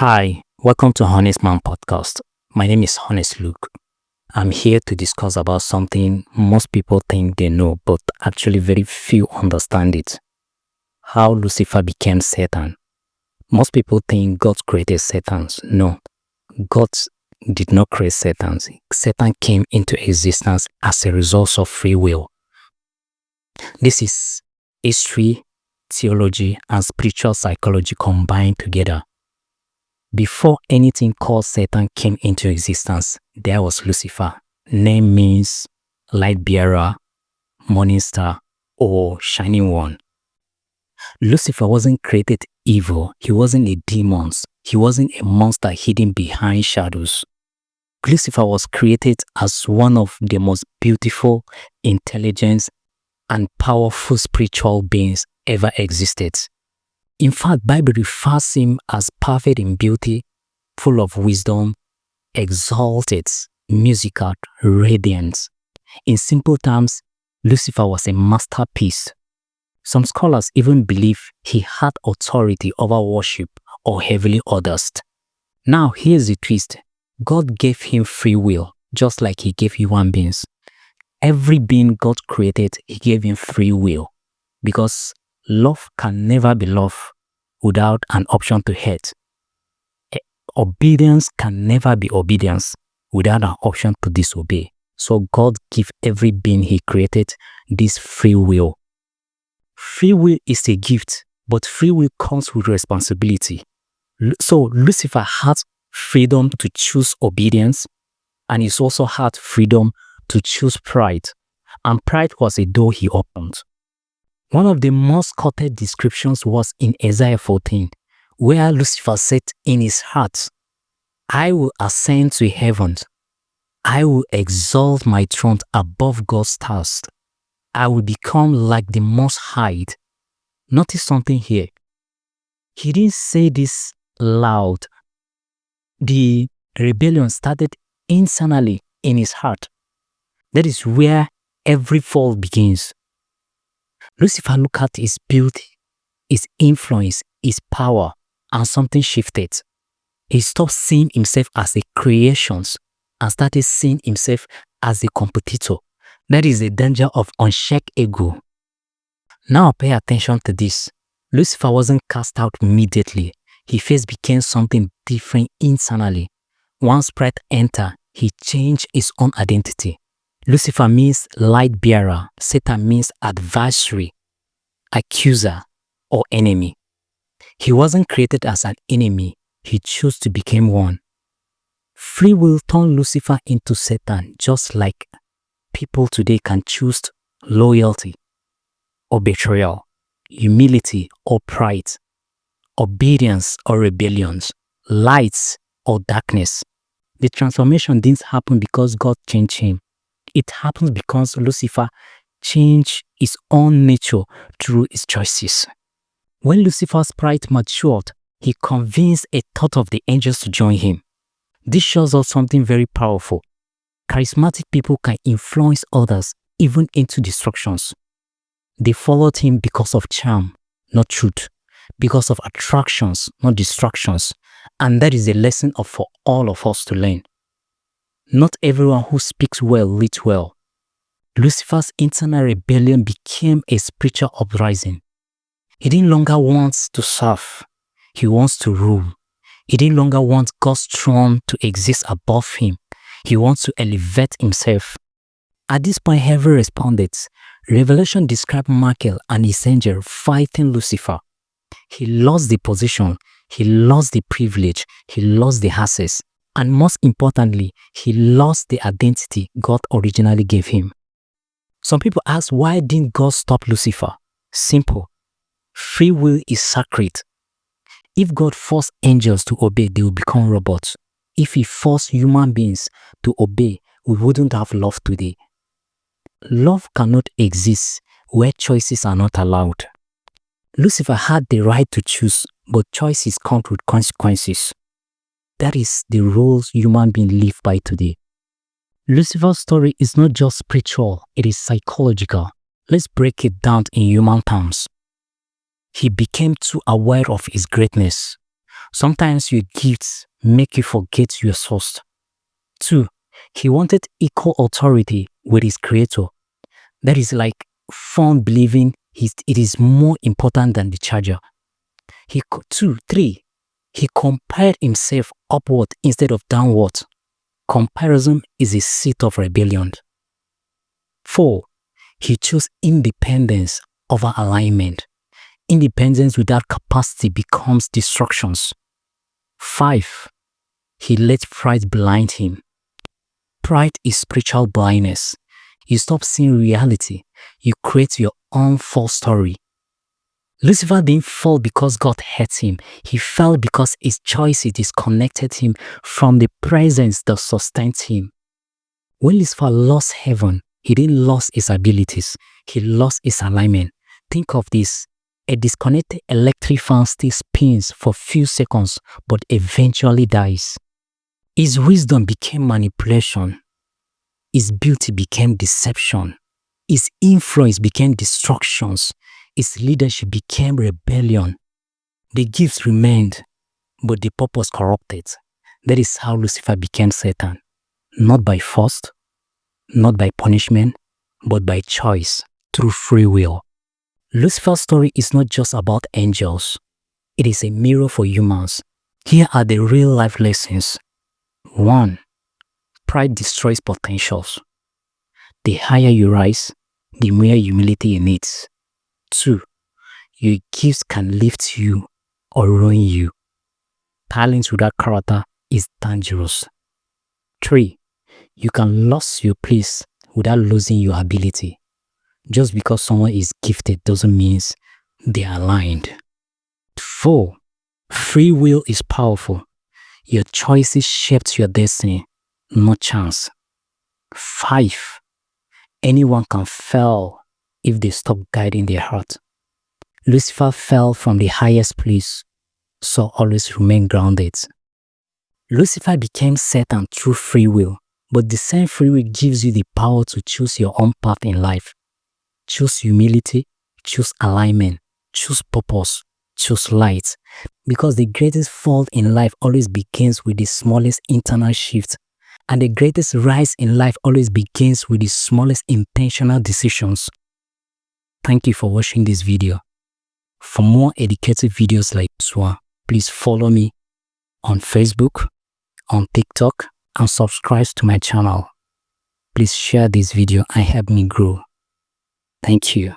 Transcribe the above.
Hi, welcome to Honest Man Podcast. My name is Honest Luke. I'm here to discuss about something most people think they know, but actually very few understand it. How Lucifer became Satan. Most people think God created Satan. No, God did not create Satan. Satan came into existence as a result of free will. This is history, theology, and spiritual psychology combined together. Before anything called Satan came into existence, there was Lucifer. Name means light bearer, morning star, or shining one. Lucifer wasn't created evil. He wasn't a demon. He wasn't a monster hidden behind shadows. Lucifer was created as one of the most beautiful, intelligent, and powerful spiritual beings ever existed. In fact, Bible refers him as perfect in beauty, full of wisdom, exalted, musical, radiant. In simple terms, Lucifer was a masterpiece. Some scholars even believe he had authority over worship or heavenly orders. Now, here's the twist. God gave him free will, just like he gave human beings. Every being God created, he gave him free will, because love can never be love without an option to hate. Obedience can never be obedience without an option to disobey. So God gave every being he created this free will. Free will is a gift, but free will comes with responsibility. So Lucifer had freedom to choose obedience, and he also had freedom to choose pride. And pride was a door he opened. One of the most quoted descriptions was in Isaiah 14, where Lucifer said in his heart, "I will ascend to heaven. I will exalt my throne above God's stars. I will become like the Most High." Notice something here. He didn't say this loud. The rebellion started internally in his heart. That is where every fall begins. Lucifer looked at his beauty, his influence, his power, and something shifted. He stopped seeing himself as a creation and started seeing himself as a competitor. That is the danger of unchecked ego. Now pay attention to this. Lucifer wasn't cast out immediately. He first became something different internally. Once pride entered, he changed his own identity. Lucifer means light bearer. Satan means adversary, accuser, or enemy. He wasn't created as an enemy. He chose to become one. Free will turned Lucifer into Satan, just like people today can choose loyalty or betrayal, humility or pride, obedience or rebellion, light or darkness. The transformation didn't happen because God changed him. It happened because Lucifer changed his own nature through his choices. When Lucifer's pride matured, he convinced a third of the angels to join him. This shows us something very powerful. Charismatic people can influence others even into destructions. They followed him because of charm, not truth, because of attractions, not distractions. And that is a lesson for all of us to learn. Not everyone who speaks well leads well. Lucifer's internal rebellion became a spiritual uprising. He didn't longer want to serve. He wants to rule. He didn't longer want God's throne to exist above him. He wants to elevate himself. At this point, heaven responded. Revelation described Michael and his angel fighting Lucifer. He lost the position. He lost the privilege. He lost the access. And most importantly, he lost the identity God originally gave him. Some people ask, why didn't God stop Lucifer? Simple. Free will is sacred. If God forced angels to obey, they will become robots. If he forced human beings to obey, we wouldn't have love today. Love cannot exist where choices are not allowed. Lucifer had the right to choose, but choices come with consequences. That is the roles human beings live by today. Lucifer's story is not just spiritual, it is psychological. Let's break it down in human terms. He became too aware of his greatness. Sometimes your gifts make you forget your source. 2. He wanted equal authority with his creator. That is like fun believing it is more important than the charger. 3. He compared himself upward instead of downward. Comparison is a seed of rebellion. 4. He chose independence over alignment. Independence without capacity becomes destructions. 5. He let pride blind him. Pride is spiritual blindness. You stop seeing reality. You create your own false story. Lucifer didn't fall because God hurt him. He fell because his choices disconnected him from the presence that sustained him. When Lucifer lost heaven, he didn't lose his abilities. He lost his alignment. Think of this. A disconnected electric fan still spins for few seconds but eventually dies. His wisdom became manipulation. His beauty became deception. His influence became destructions. His leadership became rebellion. The gifts remained, but the purpose corrupted. That is how Lucifer became Satan. Not by force, not by punishment, but by choice, through free will. Lucifer's story is not just about angels. It is a mirror for humans. Here are the real-life lessons. 1. Pride destroys potentials. The higher you rise, the more humility you need. 2. Your gifts can lift you or ruin you. Talent without character is dangerous. 3. You can lose your place without losing your ability. Just because someone is gifted doesn't mean they are aligned. 4. Free will is powerful. Your choices shaped your destiny, not chance. 5. Anyone can fail if they stop guiding their heart. Lucifer fell from the highest place, so always remain grounded. Lucifer became Satan through free will, but the same free will gives you the power to choose your own path in life. Choose humility, choose alignment, choose purpose, choose light. Because the greatest fall in life always begins with the smallest internal shift, and the greatest rise in life always begins with the smallest intentional decisions. Thank you for watching this video. For more educative videos like this one, please follow me on Facebook, on TikTok, and subscribe to my channel. Please share this video and help me grow. Thank you.